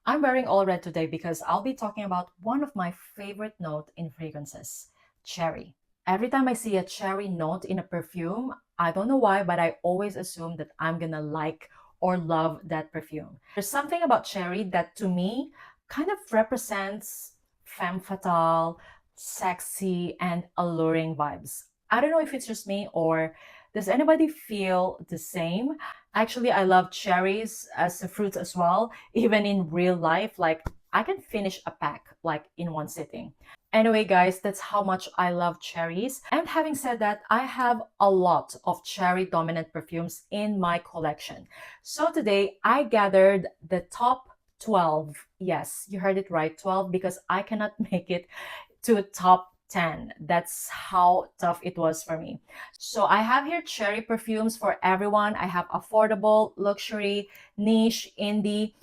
I'm wearing all red today because I'll be talking about one of my favorite note in fragrances, cherry. Every time I see a cherry note in a perfume, I don't know why, but I always assume that I'm gonna like or love that perfume. There's something about cherry that to me kind of represents femme fatale, sexy, and alluring vibes. I don't know if it's just me or does anybody feel the same? Actually, I love cherries as a fruit as well, even in real life. Like, I can finish a pack like in one sitting. Anyway, guys, that's how much I love cherries. And having said that, I have a lot of cherry dominant perfumes in my collection. So today I gathered the top 12. Yes, you heard it right, 12, because I cannot make it to top 10. That's how tough it was for me. So I have here cherry perfumes for everyone. I have affordable, luxury, niche, indie,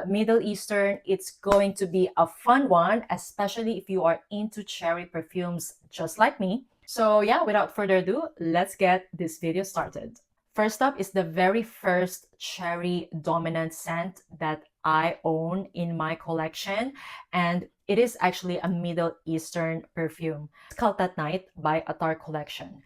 Middle Eastern. It's going to be a fun one, especially if you are into cherry perfumes just like me. So yeah, without further ado, let's get this video started. First up is the very first cherry dominant scent that I own in my collection, and it is actually a Middle Eastern perfume. It's Khaltat Night by Attar collection.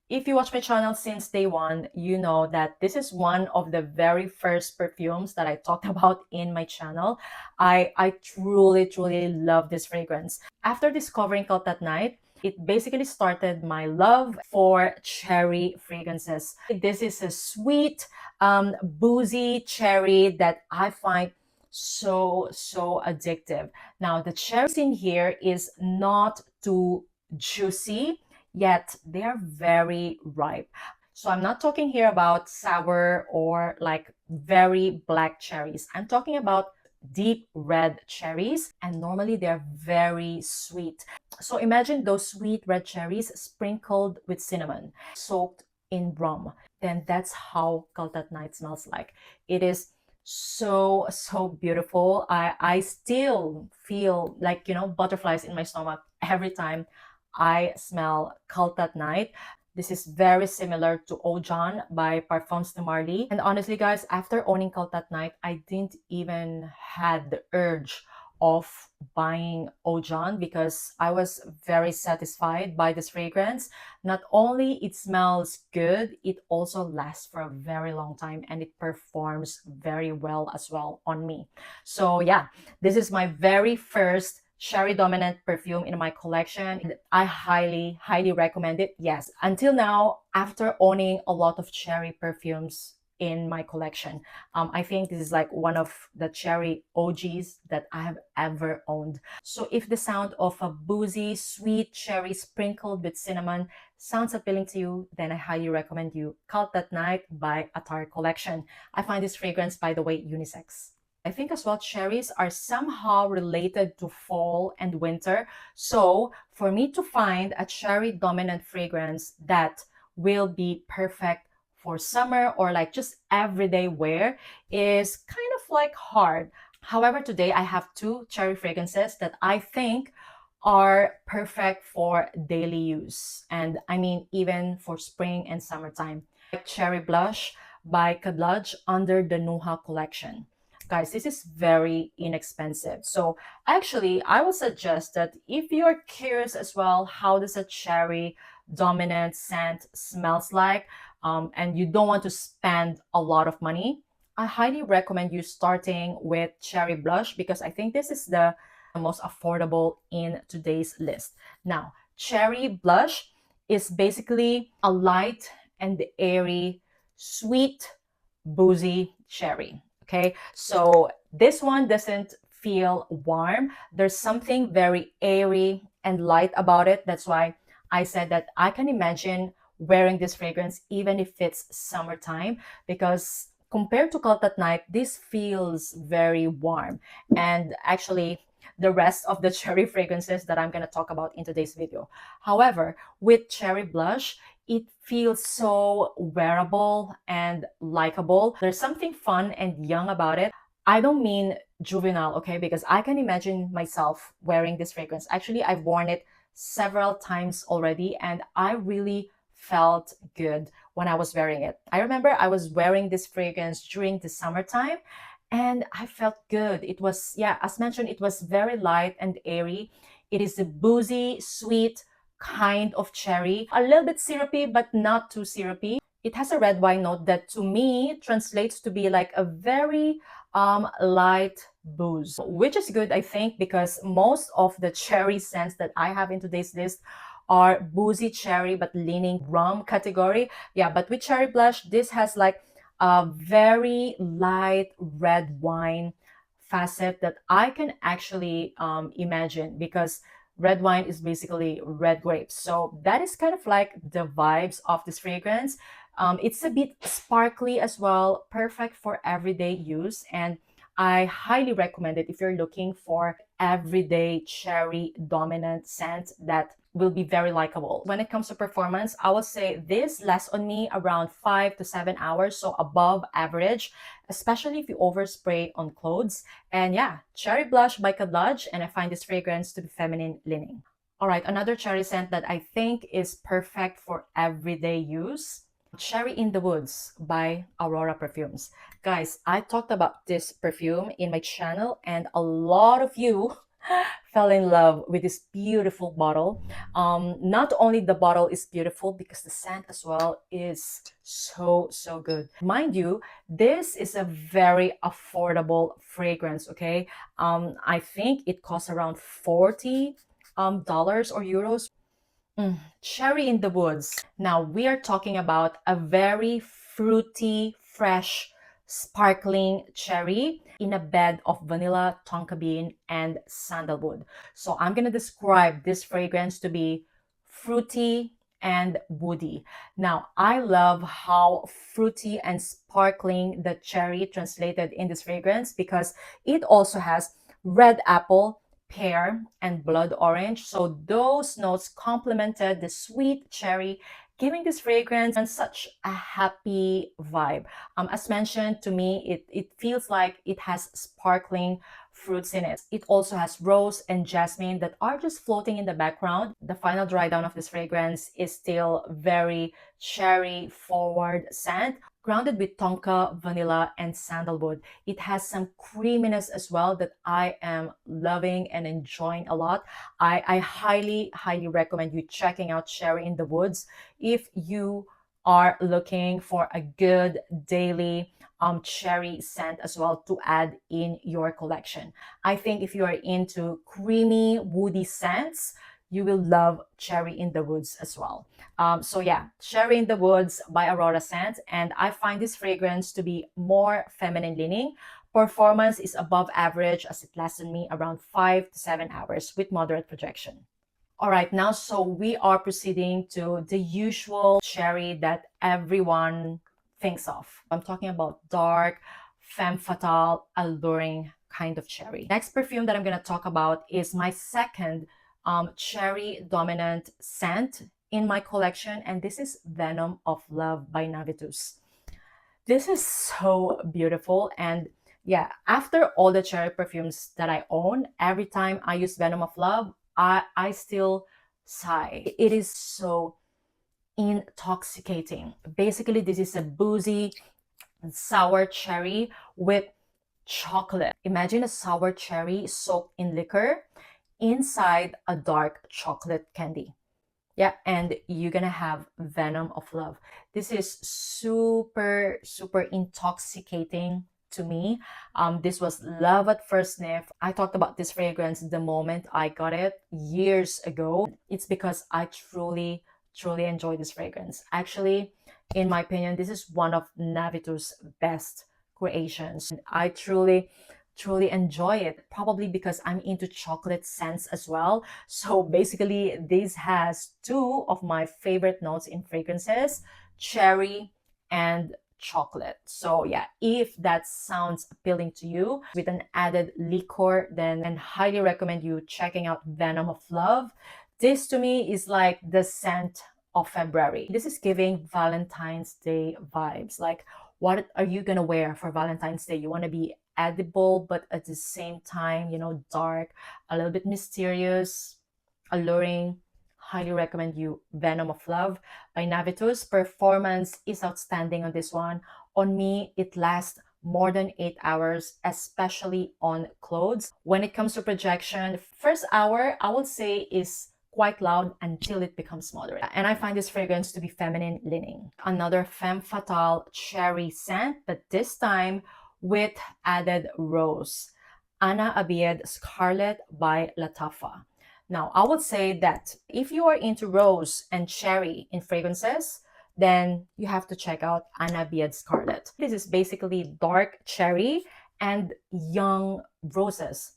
If you watch my channel since day one, you know that this is one of the very first perfumes that I talked about in my channel. I truly, truly love this fragrance. After discovering Cult at Night, it basically started my love for cherry fragrances. This is a sweet, boozy cherry that I find so addictive. Now, the cherries in here is not too juicy, yet they are very ripe. So I'm not talking here about sour or like very black cherries. I'm talking about deep red cherries, and normally they're very sweet. So imagine those sweet red cherries sprinkled with cinnamon, soaked in rum. Then that's how Khaltat Night smells like. It is so beautiful. I still feel like, butterflies in my stomach every time I smell Khaltat Night. This is very similar to Ojan by Parfums de Marly. And honestly, guys, after owning Khaltat Night, I didn't even had the urge of buying Ojan because I was very satisfied by this fragrance. Not only it smells good, it also lasts for a very long time and it performs very well as well on me. So yeah, this is my very first cherry dominant perfume in my collection. I highly recommend it. Yes, until now, after owning a lot of cherry perfumes in my collection, I think this is like one of the cherry OGs that I have ever owned. So if the sound of a boozy sweet cherry sprinkled with cinnamon sounds appealing to you, then I highly recommend you Cult That Night by Attar collection. I find this fragrance, by the way, unisex. I think as well cherries are somehow related to fall and winter. So for me to find a cherry dominant fragrance that will be perfect for summer or like just everyday wear is kind of like hard. However, today I have two cherry fragrances that I think are perfect for daily use. And I mean, even for spring and summertime. Like Cherry Blush by Khadlaj under the Nuha collection. Guys, this is very inexpensive. So actually, I would suggest that if you're curious as well, how does a cherry dominant scent smells like, and you don't want to spend a lot of money, I highly recommend you starting with Cherry Blush because I think this is the most affordable in today's list. Now, Cherry Blush is basically a light and airy, sweet, boozy cherry. Okay, so this one doesn't feel warm. There's something very airy and light about it. That's why I said that I can imagine wearing this fragrance even if it's summertime, because compared to Cult at Night, this feels very warm. And actually, the rest of the cherry fragrances that I'm going to talk about in today's video. However, with Cherry Blush, it feels so wearable and likable. There's something fun and young about it. I don't mean juvenile, okay? Because I can imagine myself wearing this fragrance. Actually, I've worn it several times already and I really felt good when I was wearing it. I remember I was wearing this fragrance during the summertime and I felt good. It was, yeah, as mentioned, it was very light and airy. It is a boozy, sweet kind of cherry, a little bit syrupy, but not too syrupy. It has a red wine note that to me translates to be like a very light booze, which is good, I think, because most of the cherry scents that I have in today's list are boozy cherry, but leaning rum category. Yeah, but with cherry blush, this has like a very light red wine facet that I can actually imagine, because red wine is basically red grapes. So that is kind of like the vibes of this fragrance. It's a bit sparkly as well, perfect for everyday use. And I highly recommend it if you're looking for everyday cherry dominant scent that will be very likable. When it comes to performance, I will say this lasts on me around 5 to 7 hours, so above average, especially if you overspray on clothes. And yeah, Cherry Blush by Khadlaj, and I find this fragrance to be feminine leaning. All right, another cherry scent that I think is perfect for everyday use, Cherry in the Woods by Aurora Perfumes. Guys, I talked about this perfume in my channel, and a lot of you fell in love with this beautiful bottle. Not only the bottle is beautiful, because the scent as well is so good. Mind you, this is a very affordable fragrance, okay? I think it costs around 40 dollars or euros. Cherry in the Woods. Now we are talking about a very fruity, fresh, sparkling cherry in a bed of vanilla, tonka bean, and sandalwood. So I'm gonna describe this fragrance to be fruity and woody. Now I love how fruity and sparkling the cherry translated in this fragrance, because it also has red apple, pear, and blood orange. So those notes complemented the sweet cherry, giving this fragrance such a happy vibe. As mentioned, to me, it feels like it has sparkling fruits in it. It also has rose and jasmine that are just floating in the background. The final dry down of this fragrance is still very cherry forward scent, grounded with tonka, vanilla, and sandalwood. It has some creaminess as well that I am loving and enjoying a lot. I highly recommend you checking out Cherry in the Woods if you are looking for a good daily cherry scent as well to add in your collection. I think if you are into creamy, woody scents, you will love Cherry in the Woods as well. So yeah, Cherry in the Woods by Aurora Scent, and I find this fragrance to be more feminine leaning. Performance is above average, as it lasts on me around 5 to 7 hours with moderate projection. All right, now so we are proceeding to the usual cherry that everyone thinks of. I'm talking about dark, femme fatale, alluring kind of cherry. Next perfume that I'm going to talk about is my second cherry dominant scent in my collection, and this is Venom of Love by Navitus. This is so beautiful, and yeah, after all the cherry perfumes that I own, every time I use Venom of Love, I still sigh. It is so intoxicating. Basically, this is a boozy, sour cherry with chocolate. Imagine a sour cherry soaked in liquor inside a dark chocolate candy. Yeah, and you're gonna have Venom of Love. This is super intoxicating to me. This was love at first sniff. I talked about this fragrance the moment I got it years ago. It's because I truly enjoy this fragrance. Actually, in my opinion, this is one of Navitus' best creations. I truly enjoy it, probably because I'm into chocolate scents as well. So basically, this has two of my favorite notes in fragrances, cherry and chocolate. So yeah, if that sounds appealing to you with an added liquor, then I highly recommend you checking out Venom of Love. This to me is like the scent of February. This is giving Valentine's Day vibes. Like, what are you gonna wear for Valentine's Day? You want to be edible, but at the same time, dark, a little bit mysterious, alluring. Highly recommend you Venom of Love by Navitus. Performance is outstanding on this one. On me, it lasts more than 8 hours, especially on clothes. When it comes to projection, first hour, I would say, is quite loud until it becomes moderate. And I find this fragrance to be feminine leaning. Another femme fatale cherry scent, but this time with added rose. Abiyedh Scarlet by Latafa. Now, I would say that if you are into rose and cherry in fragrances, then you have to check out Abiyedh Scarlet. This is basically dark cherry and young roses.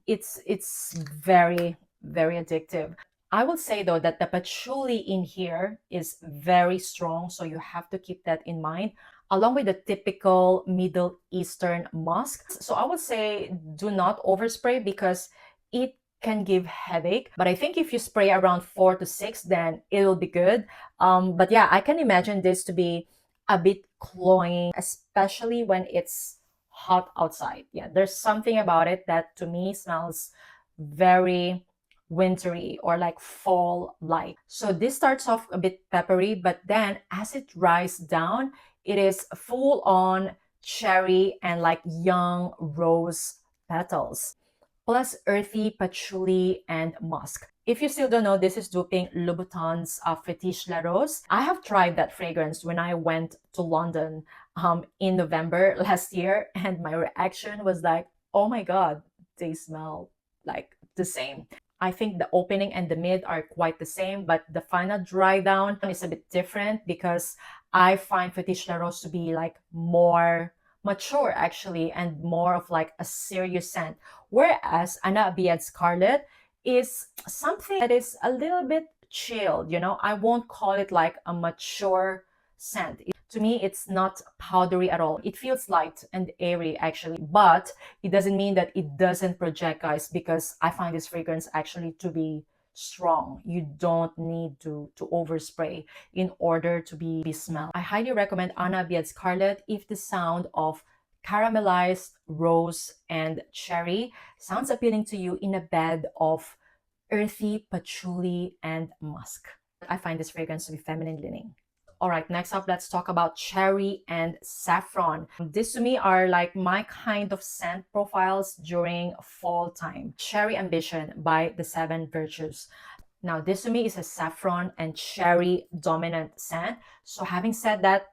It's very, very addictive. I will say though that the patchouli in here is very strong, so you have to keep that in mind, along with the typical Middle Eastern musk. So I would say do not overspray because it can give headache. But I think if you spray around 4 to 6, then it will be good. But yeah, I can imagine this to be a bit cloying, especially when it's hot outside. Yeah, there's something about it that to me smells very wintry or like fall like. So this starts off a bit peppery, but then as it dries down, it is full on cherry and like young rose petals, plus earthy patchouli and musk. If you still don't know, this is duping Louboutin's Fétiche La Rose. I have tried that fragrance when I went to London in November last year, and my reaction was like, oh my god, they smell like the same. I think the opening and the mid are quite the same, but the final dry down is a bit different because I find Fétiche La Rose to be like more mature actually and more of like a serious scent. Whereas Abiyedh Scarlet is something that is a little bit chilled, you know. I won't call it like a mature scent. To me, it's not powdery at all. It feels light and airy actually, but it doesn't mean that it doesn't project, guys, because I find this fragrance actually to be strong. You don't need to overspray in order to be smelled. I highly recommend Abiyedh Scarlet if the sound of caramelized rose and cherry sounds appealing to you in a bed of earthy patchouli and musk. I find this fragrance to be feminine leaning. All right, next up, let's talk about cherry and saffron. These to me are like my kind of scent profiles during fall time. Cherry Ambition by the Seven Virtues. Now, this to me is a saffron and cherry dominant scent. So having said that,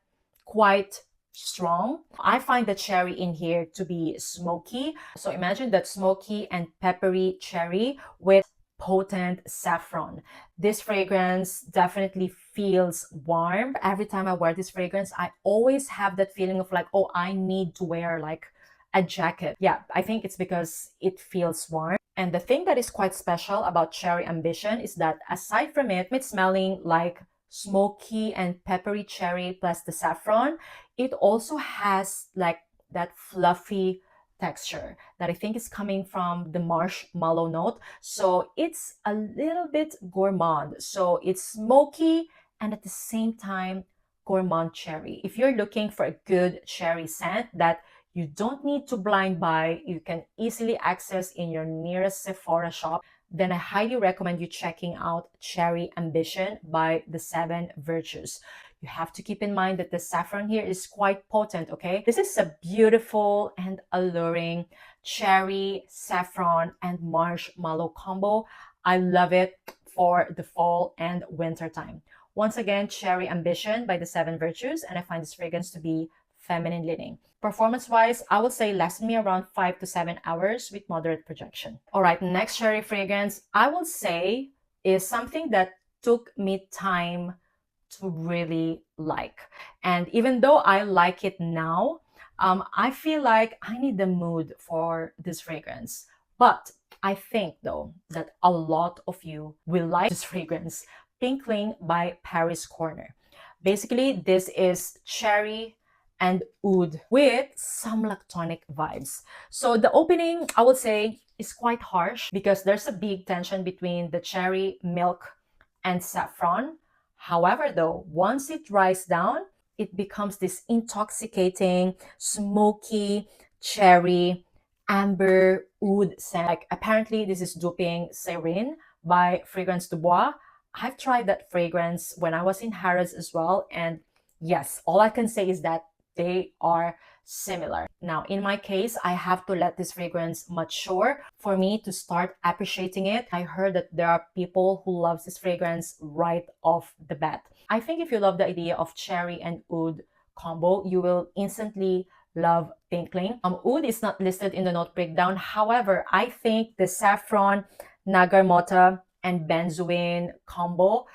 quite strong. I find the cherry in here to be smoky. So imagine that smoky and peppery cherry with potent saffron. This fragrance definitely feels warm. Every time I wear this fragrance, I always have that feeling of like, oh, I need to wear like a jacket. Yeah, I think it's because it feels warm. And the thing that is quite special about Cherry Ambition is that aside from it smelling like smoky and peppery cherry plus the saffron, it also has like that fluffy texture that I think is coming from the marshmallow note. So it's a little bit gourmand. So it's smoky and at the same time gourmand cherry. If you're looking for a good cherry scent that you don't need to blind buy, you can easily access in your nearest Sephora shop, then I highly recommend you checking out Cherry Ambition by the Seven Virtues. You have to keep in mind that the saffron here is quite potent, okay? This is a beautiful and alluring cherry, saffron, and marshmallow combo. I love it for the fall and winter time. Once again, Cherry Ambition by the Seven Virtues, and I find this fragrance to be feminine leaning. Performance-wise, I would say lasted me around 5 to 7 hours with moderate projection. All right, next cherry fragrance, I will say is something that took me time to really like. And even though I like it now, I feel like I need the mood for this fragrance. But I think though that a lot of you will like this fragrance, Pinkling by Paris Corner. Basically, this is cherry and oud with some lactonic vibes. So the opening, I would say, is quite harsh because there's a big tension between the cherry, milk, and saffron. However, though, once it dries down, it becomes this intoxicating, smoky, cherry, amber, oud scent. Like, apparently, this is duping Serene by Fragrance du Bois. I've tried that fragrance when I was in Harrods as well. And yes, all I can say is that they are similar. Now, in my case, I have to let this fragrance mature for me to start appreciating it. I heard that there are people who loves this fragrance right off the bat. I think if you love the idea of cherry and oud combo, you will instantly love Pinkling. Oud is not listed in the note breakdown. However, I think the saffron, nagarmota, and benzoin combo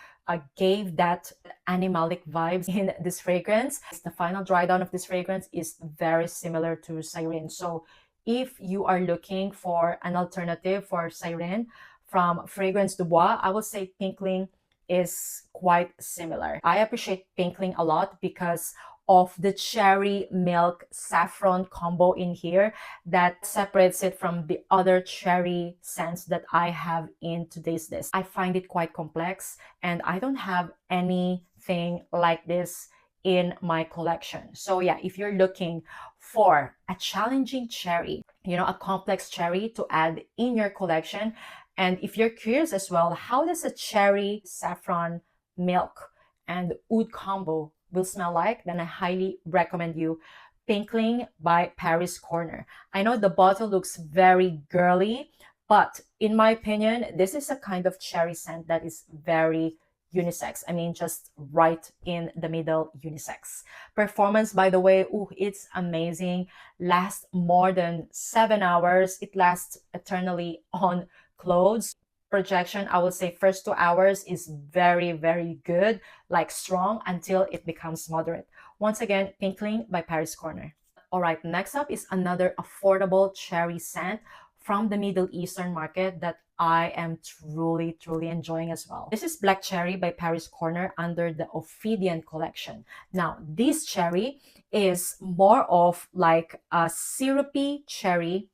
gave that animalic vibes in this fragrance. The final dry down of this fragrance is very similar to Siren. So if you are looking for an alternative for Siren from Fragrance du Bois, I would say Pinkling is quite similar. I appreciate Pinkling a lot because of the cherry milk saffron combo in here that separates it from the other cherry scents that I have in today's list. I find it quite complex and I don't have anything like this in my collection. So yeah, if you're looking for a challenging cherry, a complex cherry to add in your collection, and if you're curious as well, how does a cherry saffron milk and oud combo will smell like, then I highly recommend you Pinkling by Paris Corner. I know the bottle looks very girly, but in my opinion, this is a kind of cherry scent that is very unisex. I mean, just right in the middle, unisex. Performance, by the way, it's amazing. Lasts more than 7 hours. It lasts eternally on clothes. Projection, I would say first 2 hours is very, very good, like strong until it becomes moderate. Once again, Pinkling by Paris Corner. All right, next up is another affordable cherry scent from the Middle Eastern market that I am truly, truly enjoying as well. This is Black Cherry by Paris Corner under the Ophidian collection. Now, this cherry is more of like a syrupy cherry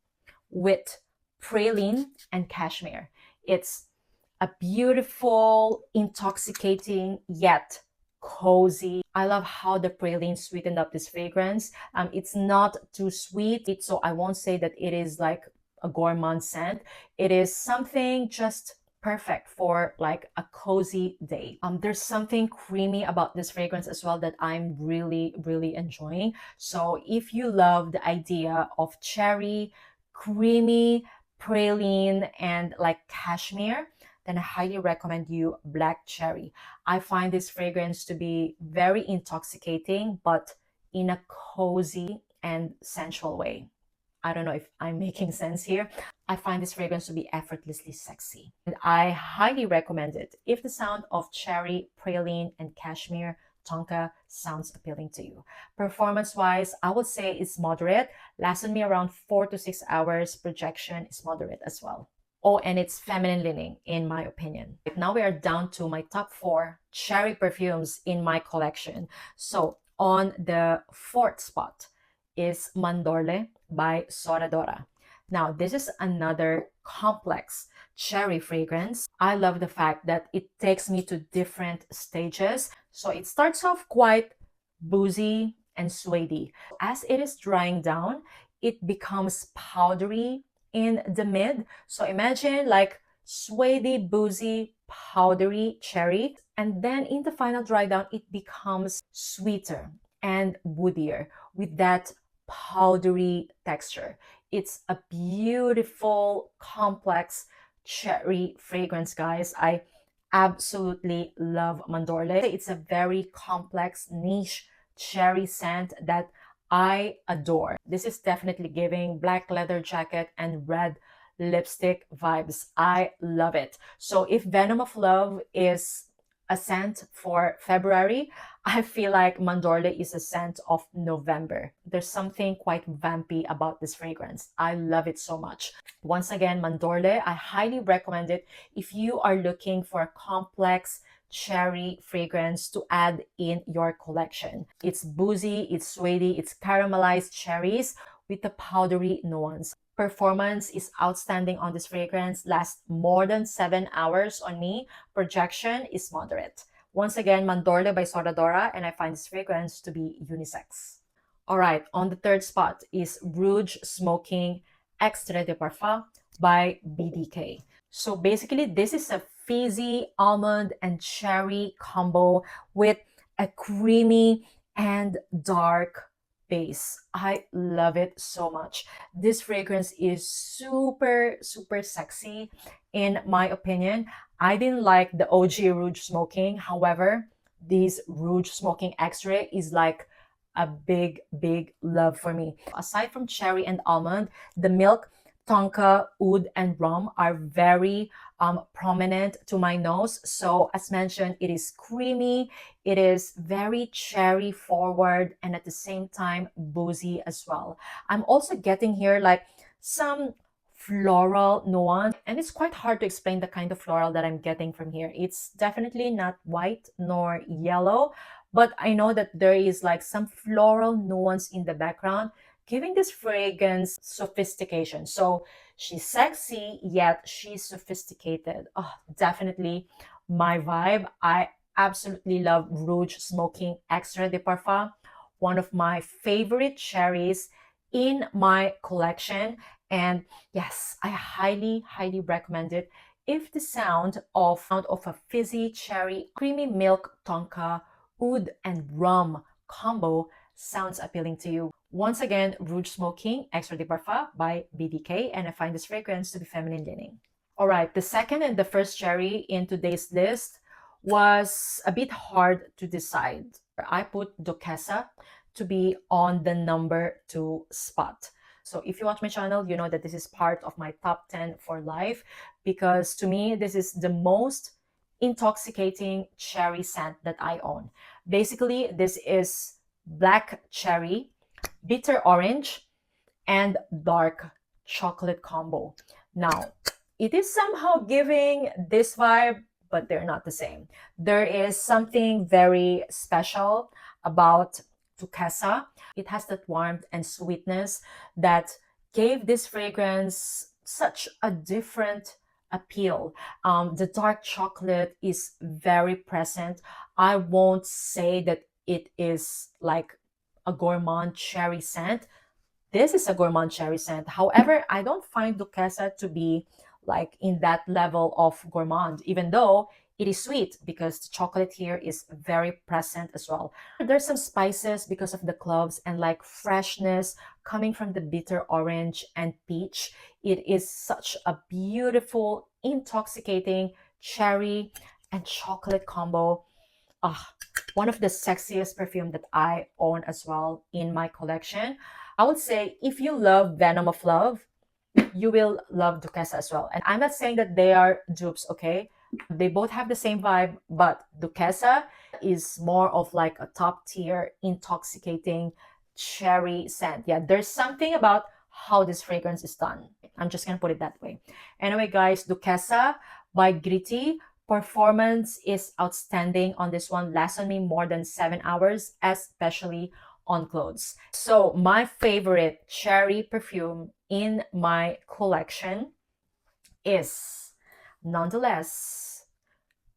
with praline and cashmere. It's a beautiful, intoxicating, yet cozy. I love how the praline sweetened up this fragrance. It's not too sweet, so I won't say that it is like a gourmand scent. It is something just perfect for like a cozy day. There's something creamy about this fragrance as well that I'm really, really enjoying. So if you love the idea of cherry, creamy, praline, and like cashmere, then I highly recommend you Black Cherry. I find this fragrance to be very intoxicating, but in a cozy and sensual way. I don't know if I'm making sense here. I find this fragrance to be effortlessly sexy. And I highly recommend it if the sound of cherry, praline, and cashmere tonka sounds appealing to you. Performance-wise, I would say it's moderate. Lasted me around 4 to 6 hours. Projection is moderate as well. Oh, and it's feminine leaning, in my opinion. Now we are down to my top 4 cherry perfumes in my collection. So on the 4th spot is Mandorle by Soradora. Now, this is another complex cherry fragrance. I love the fact that it takes me to different stages. So it starts off quite boozy and suede. As it is drying down, it becomes powdery in the mid. So imagine like suede, boozy, powdery cherry. And then in the final dry down, it becomes sweeter and woodier with that powdery texture. It's a beautiful, complex cherry fragrance, guys. I absolutely love Mandorle. It's a very complex, niche cherry scent that I adore. This is definitely giving black leather jacket and red lipstick vibes. I love it. So if Venom of Love is a scent for February, I feel like Mandorle is a scent of November. There's something quite vampy about this fragrance. I love it so much. Once again, Mandorle, I highly recommend it if you are looking for a complex cherry fragrance to add in your collection. It's boozy, it's suede, it's caramelized cherries with the powdery nuance. Performance is outstanding on this fragrance, lasts more than 7 hours on me. Projection is moderate. Once again, Mandorle by Soradora, and I find this fragrance to be unisex. All right, on the 3rd spot is Rouge Smoking Extrait de Parfum by BDK. So basically, this is a fizzy almond and cherry combo with a creamy and dark base. I love it so much. This fragrance is super, super sexy in my opinion. I didn't like the OG Rouge Smoking. However, this Rouge Smoking Extrait is like a big, big love for me. Aside from cherry and almond, the milk, tonka, oud, and rum are very prominent to my nose. So as mentioned, it is creamy, it is very cherry forward, and at the same time boozy as well. I'm also getting here like some floral nuance, and it's quite hard to explain the kind of floral that I'm getting from here. It's definitely not white nor yellow, but I know that there is like some floral nuance in the background, giving this fragrance sophistication. So she's sexy, yet she's sophisticated. Oh, definitely my vibe. I absolutely love Rouge Smoking Extra de Parfum, one of my favorite cherries in my collection. And yes, I highly, highly recommend it. If the sound of a fizzy cherry, creamy milk tonka, oud, and rum combo sounds appealing to you, once again, Rouge Smoking Extra de Parfum by BDK, and I find this fragrance to be feminine leaning. All right, the second and the first cherry in today's list was a bit hard to decide. I put Duchessa to be on the number two spot. So if you watch my channel, you know that this is part of my top 10 for life because to me, this is the most intoxicating cherry scent that I own. Basically, this is black cherry, bitter orange, and dark chocolate combo. Now, it is somehow giving this vibe, but they're not the same. There is something very special about Duchessa. It has that warmth and sweetness that gave this fragrance such a different appeal. The dark chocolate is very present. I won't say that it is like a gourmand cherry scent. This is a gourmand cherry scent. However, I don't find Duchessa to be like in that level of gourmand, even though it is sweet because the chocolate here is very present as well. There's some spices because of the cloves and like freshness coming from the bitter orange and peach. It is such a beautiful, intoxicating cherry and chocolate combo. Ah, one of the sexiest perfume that I own as well in my collection. I would say if you love Venom of Love, you will love Duchessa as well. And I'm not saying that they are dupes, okay? They both have the same vibe, but Duchessa is more of like a top tier, intoxicating cherry scent. Yeah, there's something about how this fragrance is done. I'm just gonna put it that way. Anyway, guys, Duchessa by Gritty. Performance is outstanding on this one. Lasts on me more than 7 hours, especially on clothes. So my favorite cherry perfume in my collection is nonetheless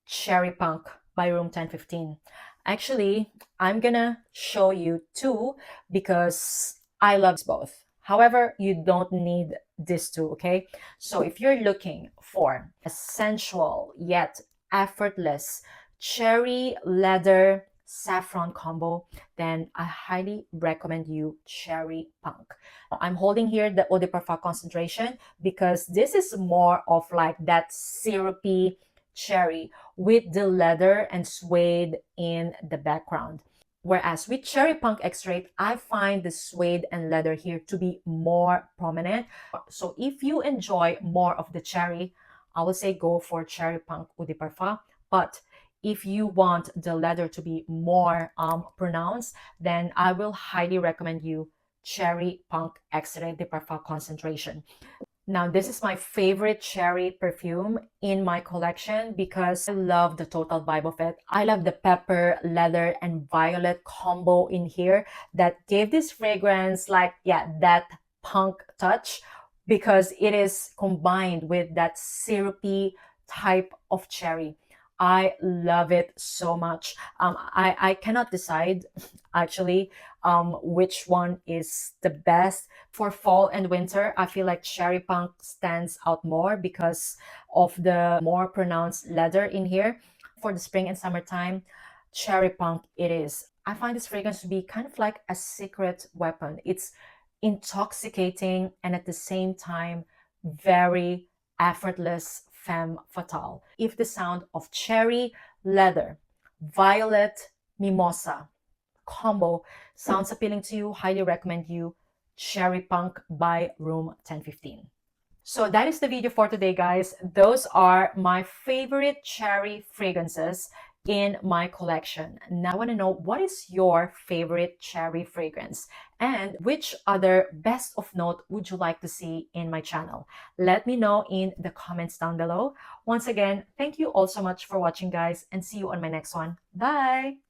Cherry Punk by Room 1015. Actually, I'm gonna show you two because I love both. However, you don't need these two, okay? So if you're looking for a sensual yet effortless cherry leather saffron combo, then I highly recommend you Cherry Punk. I'm holding here the Eau de Parfum concentration because this is more of like that syrupy cherry with the leather and suede in the background. Whereas with Cherry Punk Extrait, I find the suede and leather here to be more prominent. So if you enjoy more of the cherry, I would say go for Cherry Punk Eau de Parfum. But if you want the leather to be more pronounced, then I will highly recommend you Cherry Punk Extrait de Parfum Concentration. Now, this is my favorite cherry perfume in my collection because I love the total vibe of it. I love the pepper, leather, and violet combo in here that gave this fragrance like, yeah, that punk touch because it is combined with that syrupy type of cherry. I love it so much. I cannot decide actually which one is the best for fall and winter. I feel like Cherry Punk stands out more because of the more pronounced leather in here. For the spring and summertime, Cherry Punk it is. I find this fragrance to be kind of like a secret weapon. It's intoxicating and at the same time very effortless femme fatale. If the sound of cherry, leather, violet, mimosa combo sounds appealing to you, highly recommend you Cherry Punk by Room 1015. So that is the video for today, guys. Those are my favorite cherry fragrances in my collection. Now I want to know, what is your favorite cherry fragrance and which other best of note would you like to see in my channel? Let me know in the comments down below. Once again, thank you all so much for watching, guys, and see you on my next one. Bye!